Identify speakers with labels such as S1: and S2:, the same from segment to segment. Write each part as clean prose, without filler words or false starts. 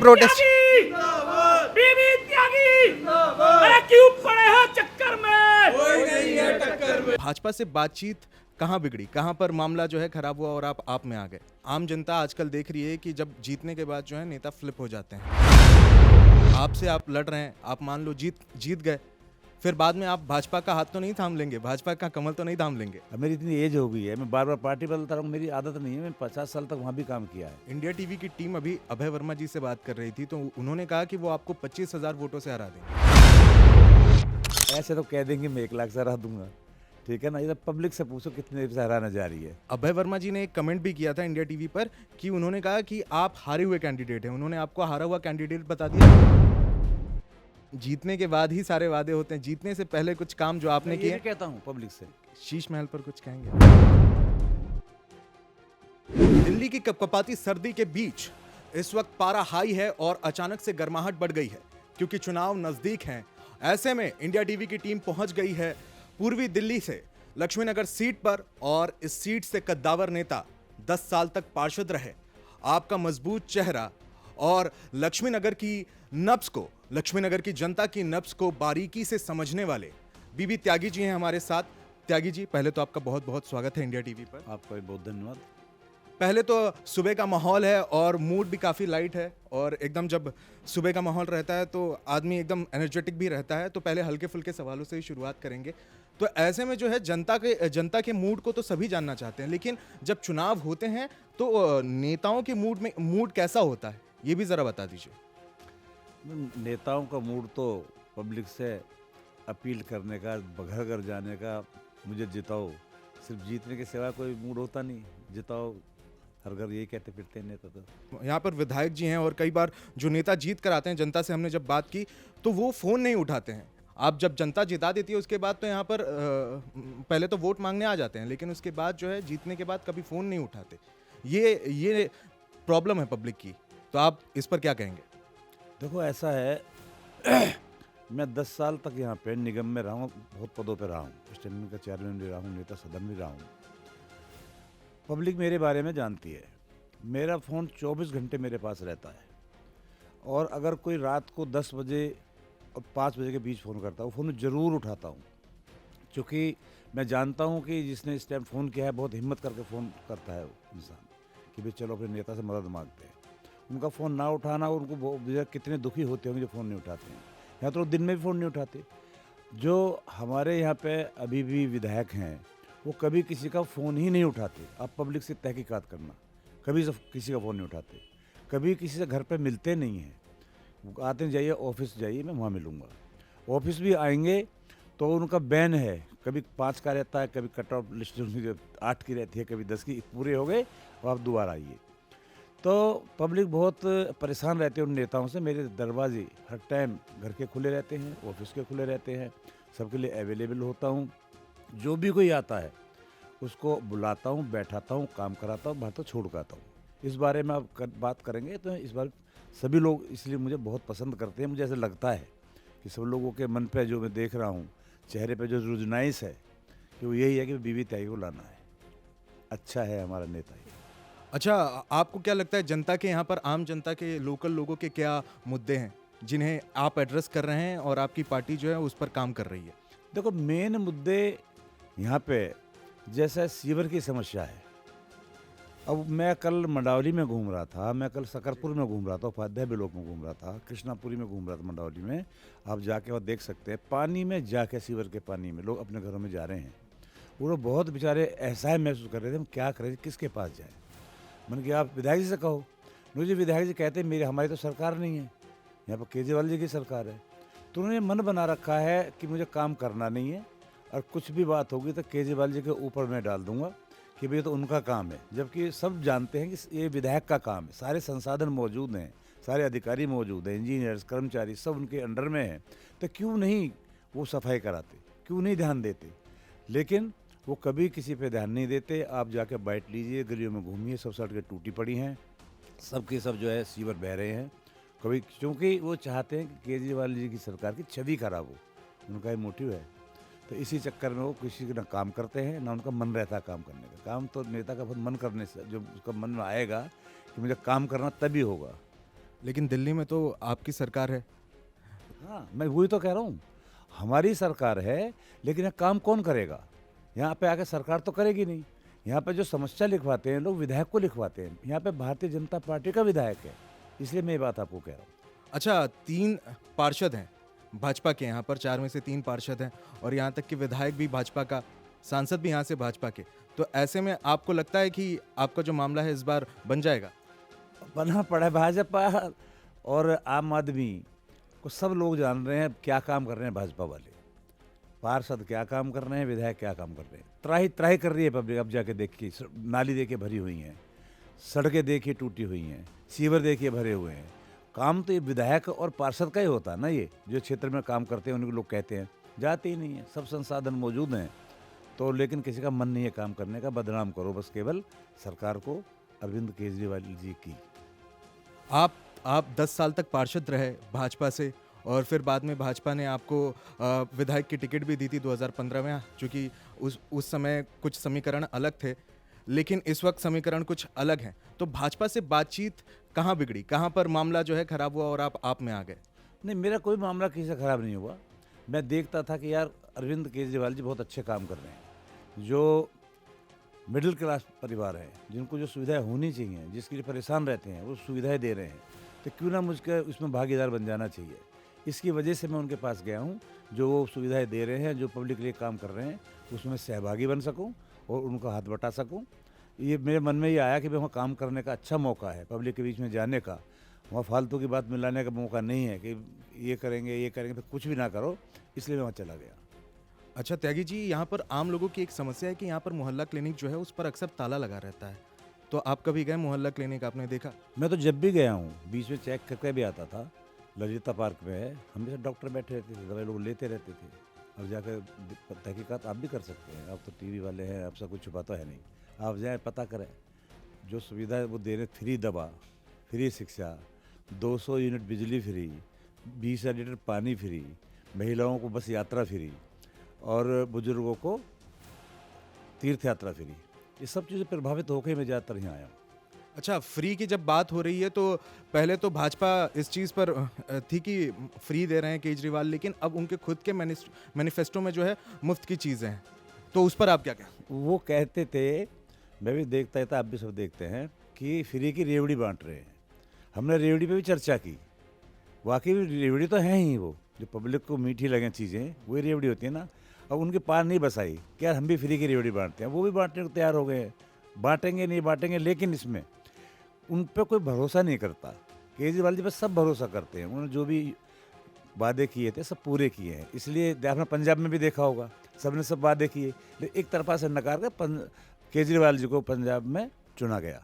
S1: Protest.
S2: बीबी त्यागी, अरे क्यों पड़े हो चक्कर में? कोई नहीं है टक्कर में।
S1: भाजपा से बातचीत कहाँ बिगड़ी, कहाँ पर मामला जो है खराब हुआ और आप में आ गए? आम जनता आजकल देख रही है कि जब जीतने के बाद जो है नेता फ्लिप हो जाते हैं। आपसे आप लड़ रहे हैं, आप मान लो जीत गए, फिर बाद में आप भाजपा का हाथ तो नहीं थाम लेंगे, भाजपा का कमल तो नहीं थाम लेंगे।
S3: अब मेरी इतनी एज हो गई है, मैं बार बार पार्टी बदलता रहूँ, मेरी आदत नहीं है। मैं 50 साल तक वहाँ भी काम किया है।
S1: इंडिया टीवी की टीम अभी अभय वर्मा जी से बात कर रही थी, तो उन्होंने कहा कि वो आपको 25,000 वोटों से हरा देंगे।
S3: ऐसे तो कह देंगे मैं 1 लाख से हरा दूंगा, ठीक है ना। ये तो पब्लिक से पूछो कितने से हराना जा रही है।
S1: अभय वर्मा जी ने एक कमेंट भी किया था इंडिया टीवी पर कि उन्होंने कहा कि आप हारे हुए कैंडिडेट हैं, उन्होंने आपको हारा हुआ कैंडिडेट बता दिया। जीतने के बाद ही सारे वादे होते हैं, जीतने से पहले कुछ काम जो आपने
S3: मैं ये
S1: किए।
S3: भी कहता हूँ पब्लिक से।
S1: शीश महल पर कुछ कहेंगे? दिल्ली की कपकपाती सर्दी के बीच इस वक्त पारा हाई है और अचानक से गर्माहट बढ़ गई है क्योंकि चुनाव नजदीक हैं। ऐसे में इंडिया टीवी की टीम पहुंच गई है पूर्वी दिल्ली से लक्ष्मीनगर सीट पर और इस सीट से कद्दावर नेता 10 साल तक पार्षद रहे, आपका मजबूत चेहरा और लक्ष्मीनगर की नब्ज को, लक्ष्मीनगर की जनता की नब्ज को बारीकी से समझने वाले बीबी त्यागी जी हैं हमारे साथ। त्यागी जी, पहले तो आपका बहुत बहुत स्वागत है इंडिया टीवी पर।
S3: आपका भी बहुत धन्यवाद।
S1: पहले तो सुबह का माहौल है और मूड भी काफ़ी लाइट है और एकदम जब सुबह का माहौल रहता है तो आदमी एकदम एनर्जेटिक भी रहता है, तो पहले हल्के फुल्के सवालों से ही शुरुआत करेंगे। तो ऐसे में जो है जनता के मूड को तो सभी जानना चाहते हैं, लेकिन जब चुनाव होते हैं तो नेताओं के मूड कैसा होता है, ये भी ज़रा बता दीजिए।
S3: नेताओं का मूड तो पब्लिक से अपील करने का, घर घर जाने का, मुझे जिताओ, सिर्फ जीतने के सिवा कोई मूड होता नहीं। जिताओ, हर घर यही कहते फिरते हैं नेता। तो
S1: यहाँ पर विधायक जी हैं और कई बार जो नेता जीत कर आते हैं, जनता से हमने जब बात की तो वो फ़ोन नहीं उठाते हैं। आप जब जनता जिता देती है उसके बाद तो यहाँ पर पहले तो वोट मांगने आ जाते हैं, लेकिन उसके बाद जो है जीतने के बाद कभी फ़ोन नहीं उठाते। ये प्रॉब्लम है पब्लिक की, तो आप इस पर क्या कहेंगे?
S3: देखो ऐसा है मैं 10 साल तक यहाँ पे निगम में रहा हूँ, बहुत पदों पे रहा हूँ, स्टैंडिंग का चेयरमैन भी रहा हूँ, नेता सदन भी रहा हूँ। पब्लिक मेरे बारे में जानती है। मेरा फ़ोन 24 घंटे मेरे पास रहता है और अगर कोई रात को 10 बजे और 5 बजे के बीच फ़ोन करता है, वो फ़ोन ज़रूर उठाता हूँ, क्योंकि मैं जानता हूँ कि जिसने इस टाइम फ़ोन किया है बहुत हिम्मत करके फ़ोन करता है इंसान कि भाई चलो अपने नेता से मदद मांगते हैं। उनका फ़ोन ना उठाना और उनको कितने दुखी होते होंगे जो फ़ोन नहीं उठाते हैं। यहाँ तो दिन में भी फ़ोन नहीं उठाते। जो हमारे यहाँ पे अभी भी विधायक हैं वो कभी किसी का फ़ोन ही नहीं उठाते। आप पब्लिक से तहकीकात करना, कभी किसी का फ़ोन नहीं उठाते, कभी किसी से घर पे मिलते नहीं हैं। आते हैं, जाइए ऑफिस जाइए, मैं वहाँ मिलूँगा। ऑफिस भी आएंगे तो उनका बैन है, कभी 5 का रहता है, कभी कट ऑफ लिस्ट 8 की रहती है, कभी 10 की, पूरे हो गए और आप दोबारा आइए। तो पब्लिक बहुत परेशान रहते हैं उन नेताओं से। मेरे दरवाजे हर टाइम घर के खुले रहते हैं, ऑफिस के खुले रहते हैं, सबके लिए अवेलेबल होता हूँ। जो भी कोई आता है उसको बुलाता हूँ, बैठाता हूँ, काम कराता हूँ, बाहर तो छोड़ के आता हूँ। इस बारे में आप बात करेंगे तो इस बार सभी लोग इसलिए मुझे बहुत पसंद करते हैं। मुझे ऐसा लगता है कि सब लोगों के मन पे जो मैं देख रहा हूँ, चेहरे पे जो रुजनाइश है, कि वो यही है कि बीबी त्यागी को लाना है। अच्छा है हमारा नेता।
S1: अच्छा, आपको क्या लगता है जनता के यहाँ पर, आम जनता के, लोकल लोगों के क्या मुद्दे हैं जिन्हें आप एड्रेस कर रहे हैं और आपकी पार्टी जो है उस पर काम कर रही है?
S3: देखो मेन मुद्दे यहाँ पे जैसा सीवर की समस्या है। अब मैं कल मंडावली में घूम रहा था, मैं कल सकरपुर में घूम रहा था, उपाध्याय ब्लॉक में घूम रहा था, कृष्णापुरी में घूम रहा था, मंडावली में। आप जाके वहाँ देख सकते हैं, पानी में जाके सीवर के पानी में लोग अपने घरों में जा रहे हैं। वो लोग बहुत बेचारे ऐसा महसूस कर रहे थे हम क्या करें, किसके पास जाए। मैंने कहा आप विधायक जी से कहो। मुझे विधायक जी कहते हैं मेरी हमारी तो सरकार नहीं है, यहाँ पर केजरीवाल जी की सरकार है। तो उन्होंने मन बना रखा है कि मुझे काम करना नहीं है और कुछ भी बात होगी तो केजरीवाल जी के ऊपर मैं डाल दूंगा कि भाई तो उनका काम है, जबकि सब जानते हैं कि ये विधायक का काम है। सारे संसाधन मौजूद हैं, सारे अधिकारी मौजूद हैं, इंजीनियर्स, कर्मचारी सब उनके अंडर में हैं, तो क्यों नहीं वो सफाई कराते, क्यों नहीं ध्यान देते। लेकिन वो कभी किसी पे ध्यान नहीं देते। आप जाके बैठ लीजिए, गलियों में घूमिए, सब सड़कें टूटी पड़ी हैं, सबके सब जो है सीवर बह रहे हैं। कभी क्योंकि वो चाहते हैं कि केजरीवाल जी की सरकार की छवि खराब हो, उनका ये मोटिव है। तो इसी चक्कर में वो किसी का काम करते हैं ना उनका मन रहता है काम करने का। काम तो नेता का बहुत मन करने से, जब उसका मन में आएगा कि मुझे काम करना तभी होगा।
S1: लेकिन दिल्ली में तो आपकी सरकार है।
S3: हाँ, मैं वही तो कह रहा हूँ, हमारी सरकार है, लेकिन ये काम कौन करेगा? यहाँ पे आके सरकार तो करेगी नहीं। यहाँ पे जो समस्या लिखवाते हैं लोग, विधायक को लिखवाते हैं। यहाँ पे भारतीय जनता पार्टी का विधायक है, इसलिए मैं ये बात आपको कह रहा हूँ।
S1: अच्छा, 3 पार्षद हैं भाजपा के, यहाँ पर 4 में से 3 पार्षद हैं और यहाँ तक कि विधायक भी भाजपा का, सांसद भी यहाँ से भाजपा के। तो ऐसे में आपको लगता है कि आपका जो मामला है इस बार बन जाएगा?
S3: बना पड़ा है भाजपा और आम आदमी को, सब लोग जान रहे हैं क्या काम कर रहे हैं भाजपा वाले। पार्षद क्या काम कर रहे हैं, विधायक क्या काम कर रहे हैं। त्राही त्राही कर रही है पब्लिक। अब जाके देखिए, नाली देखिए भरी हुई हैं, सड़कें देखिए टूटी हुई हैं, सीवर देखिए भरे हुए हैं। काम तो ये विधायक और पार्षद का ही होता है ना। ये जो क्षेत्र में काम करते हैं उनको लोग कहते हैं, जाते ही नहीं है। सब संसाधन मौजूद हैं तो, लेकिन किसी का मन नहीं है काम करने का। बदनाम करो बस केवल सरकार को, अरविंद केजरीवाल जी की।
S1: आप 10 साल तक पार्षद रहे भाजपा से और फिर बाद में भाजपा ने आपको विधायक की टिकट भी दी थी 2015 में, क्योंकि उस समय कुछ समीकरण अलग थे, लेकिन इस वक्त समीकरण कुछ अलग हैं। तो भाजपा से बातचीत कहाँ बिगड़ी, कहाँ पर मामला जो है खराब हुआ और आप में आ गए?
S3: नहीं, मेरा कोई मामला किसी से खराब नहीं हुआ। मैं देखता था कि यार अरविंद केजरीवाल जी बहुत अच्छे काम कर रहे हैं। जो मिडिल क्लास परिवार है, जिनको जो सुविधाएं होनी चाहिए, जिसके लिए परेशान रहते हैं, वो सुविधाएं दे रहे हैं, तो क्यों ना मुझके उसमें भागीदार बन जाना चाहिए। इसकी वजह से मैं उनके पास गया हूँ। जो वो सुविधाएं दे रहे हैं, जो पब्लिक के लिए काम कर रहे हैं, उसमें सहभागी बन सकूँ और उनका हाथ बटा सकूँ। ये मेरे मन में ये आया कि वहाँ काम करने का अच्छा मौका है, पब्लिक के बीच में जाने का। वहाँ फालतू की बात मिलाने का मौका नहीं है कि ये करेंगे तो कुछ भी ना करो, इसलिए मैं वहाँ चला गया।
S1: अच्छा त्यागी जी, यहाँ पर आम लोगों की एक समस्या है कि यहाँ पर मोहल्ला क्लिनिक जो है उस पर अक्सर ताला लगा रहता है। तो आप कभी गए मोहल्ला क्लिनिक, आपने देखा?
S3: मैं तो जब भी गया हूँ, बीच में चेक करके भी आता था। ललिता पार्क में है, हमेशा डॉक्टर बैठे रहते थे, दवाई लोग लेते रहते थे। अब जाकर तहकीकात आप भी कर सकते हैं, आप तो टीवी वाले हैं, आपसे कुछ छुपाता है नहीं। आप जाएँ, पता करें, जो सुविधा वो दे रहे, फ्री दवा, फ्री शिक्षा, 200 यूनिट बिजली फ्री, 20 लीटर पानी फ्री, महिलाओं को बस यात्रा फ्री और बुजुर्गों को तीर्थ यात्रा फ्री। ये सब चीज़ें प्रभावित होकर मैं ज़्यादातर यहाँ आया हूँ।
S1: अच्छा, फ्री की जब बात हो रही है तो पहले तो भाजपा इस चीज़ पर थी कि फ्री दे रहे हैं केजरीवाल, लेकिन अब उनके खुद के मैनिफेस्टो में जो है मुफ्त की चीज़ें हैं। तो उस पर आप क्या कहें?
S3: वो कहते थे, मैं भी देखता था, आप भी सब देखते हैं, कि फ्री की रेवड़ी बांट रहे हैं। हमने रेवड़ी पे भी चर्चा की। वाकई में रेवड़ी तो है ही, वो जो पब्लिक को मीठी लगें चीज़ें, वही रेवड़ी होती है ना। अब उनके पार नहीं बसाई कि यार हम भी फ्री की रेवड़ी बांटते हैं। वो भी बांटने को तैयार हो गए हैं, बांटेंगे नहीं बांटेंगे, लेकिन इसमें उन पर कोई भरोसा नहीं करता। केजरीवाल जी पर सब भरोसा करते हैं। उन्होंने जो भी वादे किए थे सब पूरे किए हैं। इसलिए आपने पंजाब में भी देखा होगा, सबने सब वादे किए, लेकिन एक तरफा से नकार कर केजरीवाल जी को पंजाब में चुना गया।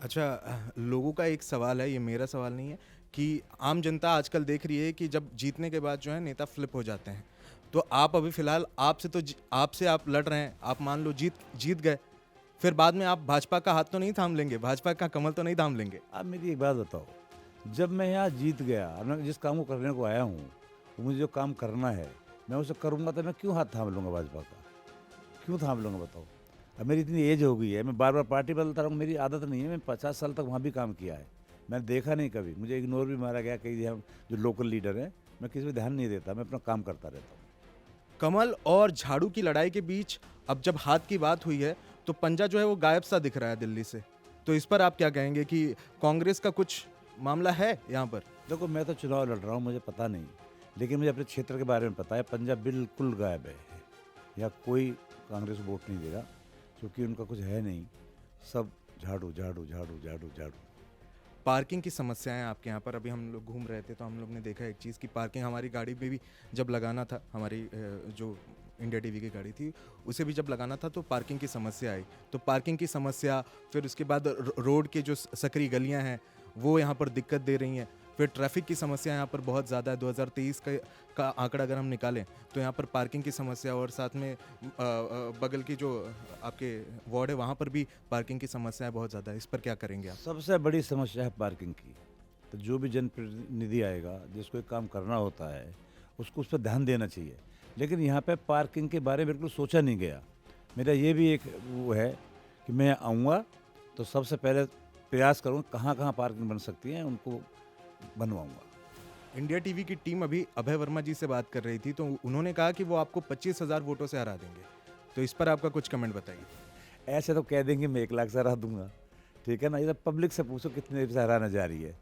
S1: अच्छा, लोगों का एक सवाल है, ये मेरा सवाल नहीं है, कि आम जनता आजकल देख रही है कि जब जीतने के बाद जो है नेता फ्लिप हो जाते हैं। तो आप अभी फिलहाल आपसे आप लड़ रहे हैं, आप मान लो जीत गए, फिर बाद में आप भाजपा का हाथ तो नहीं थाम लेंगे, भाजपा का कमल तो नहीं थाम लेंगे?
S3: आप मेरी एक बात बताओ, जब मैं यहाँ जीत गया, मैं जिस काम को करने को आया हूँ, मुझे जो काम करना है मैं उसे करूँगा, तो मैं क्यों हाथ थाम लूँगा भाजपा का? क्यों थाम लूँगा बताओ? अब मेरी इतनी एज हो गई है, मैं बार बार पार्टी बदलता रहूँ, मेरी आदत नहीं है। मैं 50 साल तक वहाँ भी काम किया है, मैंने देखा नहीं कभी। मुझे इग्नोर भी मारा गया कई हम जो लोकल लीडर हैं, मैं किसी पर ध्यान नहीं देता, मैं अपना काम करता रहता हूँ।
S1: कमल और झाड़ू की लड़ाई के बीच अब जब हाथ की बात हुई है तो पंजा जो है वो गायब सा दिख रहा है दिल्ली से। तो इस पर आप क्या कहेंगे कि कांग्रेस का कुछ मामला है यहाँ पर?
S3: देखो, मैं तो चुनाव लड़ रहा हूँ, मुझे पता नहीं, लेकिन मुझे अपने क्षेत्र के बारे में पता है। पंजाब बिल्कुल गायब है, या कोई कांग्रेस वोट नहीं देगा, क्योंकि उनका कुछ है नहीं। सब झाड़ू झाड़ू झाड़ू झाड़ू झाड़ू।
S1: पार्किंग की समस्याएं आपके यहाँ पर? अभी हम लोग घूम रहे थे तो हम लोग ने देखा एक चीज़ की पार्किंग हमारी गाड़ी में भी जब लगाना था, हमारी जो इंडिया टीवी की गाड़ी थी उसे भी जब लगाना था तो पार्किंग की समस्या आई। तो पार्किंग की समस्या, फिर उसके बाद रोड के जो सकरी गलियां हैं वो यहाँ पर दिक्कत दे रही हैं। फिर ट्रैफिक की समस्या यहाँ पर बहुत ज़्यादा है। 2023 का आंकड़ा अगर हम निकालें तो यहाँ पर पार्किंग की समस्या, और साथ में बगल की जो आपके वार्ड है वहाँ पर भी पार्किंग की समस्या है बहुत ज़्यादा। इस पर क्या करेंगे आप?
S3: सबसे बड़ी समस्या है पार्किंग की। तो जो भी जनप्रतिनिधि आएगा, जिसको एक काम करना होता है, उसको उस पर ध्यान देना चाहिए। लेकिन यहाँ पे पार्किंग के बारे में बिल्कुल सोचा नहीं गया। मेरा ये भी एक वो है कि मैं आऊँगा तो सबसे पहले प्रयास करूँ कहाँ कहाँ पार्किंग बन सकती है, उनको बनवाऊंगा।
S1: इंडिया टीवी की टीम अभी अभय वर्मा जी से बात कर रही थी, तो उन्होंने कहा कि वो आपको 25,000 वोटों से हरा देंगे। तो इस पर आपका कुछ कमेंट बताइए।
S3: ऐसे तो कह देंगे मैं 1 लाख से हरा दूंगा, ठीक है ना। ये तो पब्लिक से पूछो कितने से हराने जा रही है।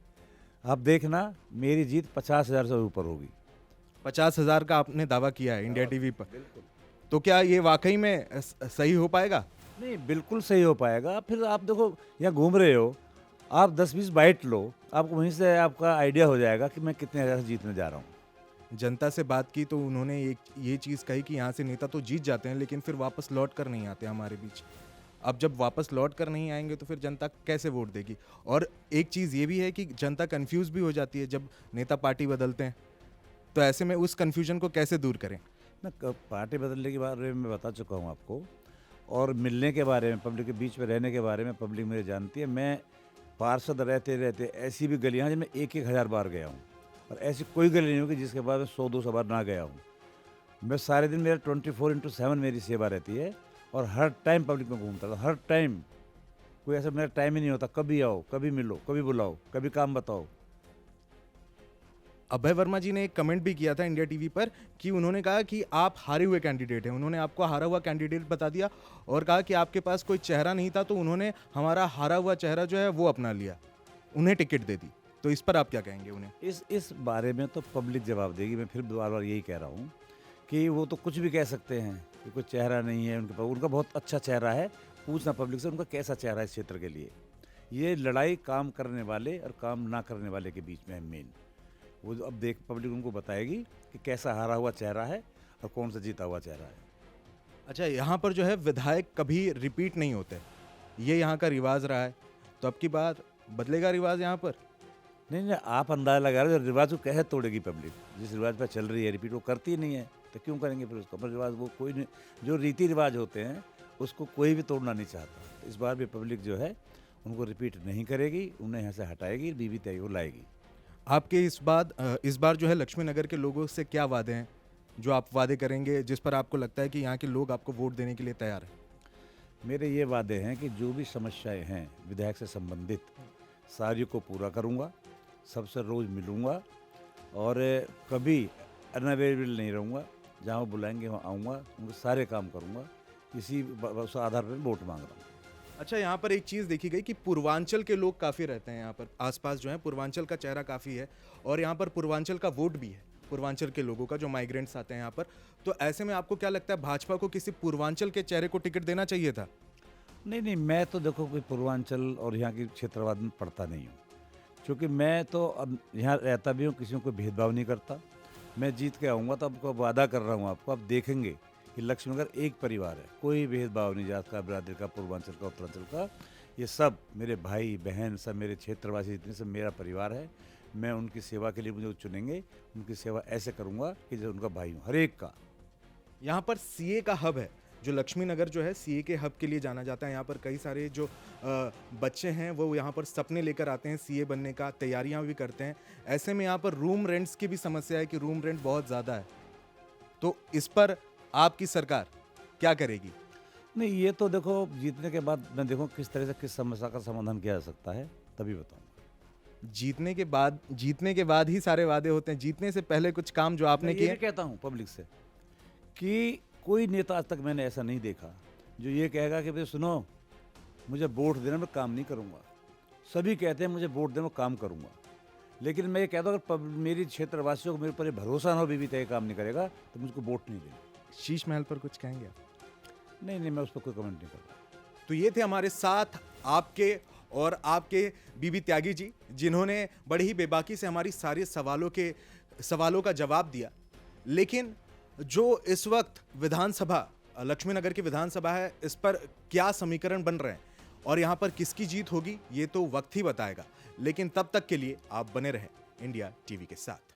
S3: आप देखना मेरी जीत 50,000 से ऊपर होगी।
S1: 50,000 का आपने दावा किया है इंडिया टीवी पर, तो क्या ये वाकई में सही हो पाएगा?
S3: नहीं, बिल्कुल सही हो पाएगा। फिर आप देखो यहाँ घूम रहे हो, आप 10-20 बाइट लो, आपको वहीं से आपका आइडिया हो जाएगा कि मैं कितने हज़ार से जीतने जा रहा हूँ।
S1: जनता से बात की तो उन्होंने ये चीज़ कही कि यहाँ से नेता तो जीत जाते हैं लेकिन फिर वापस लौट कर नहीं आते हमारे बीच। अब जब वापस लौट कर नहीं आएंगे तो फिर जनता कैसे वोट देगी? और एक चीज़ ये भी है कि जनता कंफ्यूज भी हो जाती है जब नेता पार्टी बदलते हैं, तो ऐसे में उस कन्फ्यूजन को कैसे दूर करें?
S3: पार्टी बदलने के बारे में मैं बता चुका हूँ आपको, और मिलने के बारे में, पब्लिक के बीच में रहने के बारे में पब्लिक मुझे जानती है। मैं पार्षद रहते रहते ऐसी भी गलियाँ हैं जिनमें 1,000 बार गया हूँ, और ऐसी कोई गली नहीं होगी जिसके बाद मैं 100-200 बार ना गया हूँ। मैं सारे दिन मेरा 24/7 मेरी सेवा रहती है, और हर टाइम पब्लिक में घूमता था, हर टाइम। कोई ऐसा मेरा टाइम ही नहीं होता, कभी आओ, कभी मिलो, कभी बुलाओ, कभी काम बताओ।
S1: अभय वर्मा जी ने एक कमेंट भी किया था इंडिया टीवी पर कि उन्होंने कहा कि आप हारे हुए कैंडिडेट हैं। उन्होंने आपको हारा हुआ कैंडिडेट बता दिया और कहा कि आपके पास कोई चेहरा नहीं था, तो उन्होंने हमारा हारा हुआ चेहरा जो है वो अपना लिया, उन्हें टिकट दे दी। तो इस पर आप क्या कहेंगे उन्हें?
S3: इस बारे में तो पब्लिक जवाब देगी। मैं फिर बार बार यही कह रहा हूँ कि वो तो कुछ भी कह सकते हैं कि कोई चेहरा नहीं है उनके पास। उनका बहुत अच्छा चेहरा है, पूछना पब्लिक से उनका कैसा चेहरा है इस क्षेत्र के लिए। ये लड़ाई काम करने वाले और काम ना करने वाले के बीच में है मेन। वो अब देख पब्लिक उनको बताएगी कि कैसा हारा हुआ चेहरा है और कौन सा जीता हुआ चेहरा है।
S1: अच्छा, यहाँ पर जो है विधायक कभी रिपीट नहीं होते, ये यहाँ का रिवाज रहा है, तो अब की बार बदलेगा रिवाज यहाँ पर?
S3: नहीं, आप अंदाजा लगा रहे हो, रिवाज को कैसे तोड़ेगी पब्लिक? जिस रिवाज पर चल रही है रिपीट वो करती ही नहीं है, तो क्यों करेंगे फिर उसको? पर रिवाज वो कोई नहीं, जो रीति रिवाज होते हैं उसको कोई भी तोड़ना नहीं चाहता। तो इस बार भी पब्लिक जो है उनको रिपीट नहीं करेगी, उन्हें यहाँ से हटाएगी, बीबी तय को लाएगी।
S1: आपके इस बार जो है लक्ष्मी नगर के लोगों से क्या वादे हैं जो आप वादे करेंगे, जिस पर आपको लगता है कि यहाँ के लोग आपको वोट देने के लिए तैयार हैं?
S3: मेरे ये वादे हैं कि जो भी समस्याएं हैं विधायक से संबंधित सारी को पूरा करूँगा, सबसे रोज़ मिलूँगा, और कभी अनअवेलेबल नहीं रहूँगा। जहाँ वो बुलाएंगे वहाँ आऊँगा, उनके सारे काम करूँगा। इसी उस आधार पर वोट मांग रहा हूँ।
S1: अच्छा, यहाँ पर एक चीज़ देखी गई कि पूर्वांचल के लोग काफ़ी रहते हैं यहाँ पर, आसपास जो है पूर्वांचल का चेहरा काफ़ी है, और यहाँ पर पूर्वांचल का वोट भी है, पूर्वांचल के लोगों का जो माइग्रेंट्स आते हैं यहाँ पर। तो ऐसे में आपको क्या लगता है, भाजपा को किसी पूर्वांचल के चेहरे को टिकट देना चाहिए था?
S3: नहीं, मैं तो देखो कोई पूर्वांचल और यहाँ की क्षेत्रवाद में पढ़ता नहीं हूँ, क्योंकि मैं तो अब यहाँ रहता भी हूँ, किसी को कोई भेदभाव नहीं करता। मैं जीत के आऊँगा तो आपको वादा कर रहा हूँ, आपको आप देखेंगे कि लक्ष्मीनगर एक परिवार है, कोई भेदभाव नहीं, जात का, बिरादरी का, पूर्वांचल का, उत्तरांचल का। ये सब मेरे भाई बहन, सब मेरे क्षेत्रवासी जितने, सब मेरा परिवार है। मैं उनकी सेवा के लिए, मुझे चुनेंगे, उनकी सेवा ऐसे करूँगा कि जैसे उनका भाई हूँ, हर एक का।
S1: यहाँ पर सीए का हब है, जो लक्ष्मी नगर जो है सीए के हब के लिए जाना जाता है। यहाँ पर कई सारे जो बच्चे हैं वो यहाँ पर सपने लेकर आते हैं सीए बनने का, तैयारियाँ भी करते हैं। ऐसे में यहाँ पर रूम रेंट्स की भी समस्या है कि रूम रेंट बहुत ज़्यादा है, तो इस पर आपकी सरकार क्या करेगी?
S3: नहीं, ये तो देखो जीतने के बाद मैं देखूँ किस तरह से किस समस्या का समाधान किया जा सकता है, तभी बताऊँ।
S1: जीतने के बाद ही सारे वादे होते हैं, जीतने से पहले कुछ काम जो आपने किए।
S3: मैं कहता हूँ पब्लिक से कि कोई नेता आज तक मैंने ऐसा नहीं देखा जो ये कहेगा कि भाई सुनो मुझे वोट देना, मैं काम नहीं करूँगा। सभी कहते हैं मुझे वोट देना, मैं काम करूँगा। लेकिन मैं ये कहता हूँ अगर मेरी क्षेत्रवासियों को मेरे पर भरोसा ना हो, बीबी तय काम नहीं करेगा, तो मुझको वोट नहीं देगा।
S1: शीश महल पर कुछ कहेंगे आप?
S3: नहीं, मैं उस पर कोई कमेंट नहीं करता।
S1: तो ये थे हमारे साथ आपके और आपके बीबी त्यागी जी, जिन्होंने बड़ी ही बेबाकी से हमारी सारे सवालों का जवाब दिया। लेकिन जो इस वक्त विधानसभा, लक्ष्मी नगर की विधानसभा है, इस पर क्या समीकरण बन रहे हैं और यहाँ पर किसकी जीत होगी, ये तो वक्त ही बताएगा। लेकिन तब तक के लिए आप बने रहें इंडिया टीवी के साथ।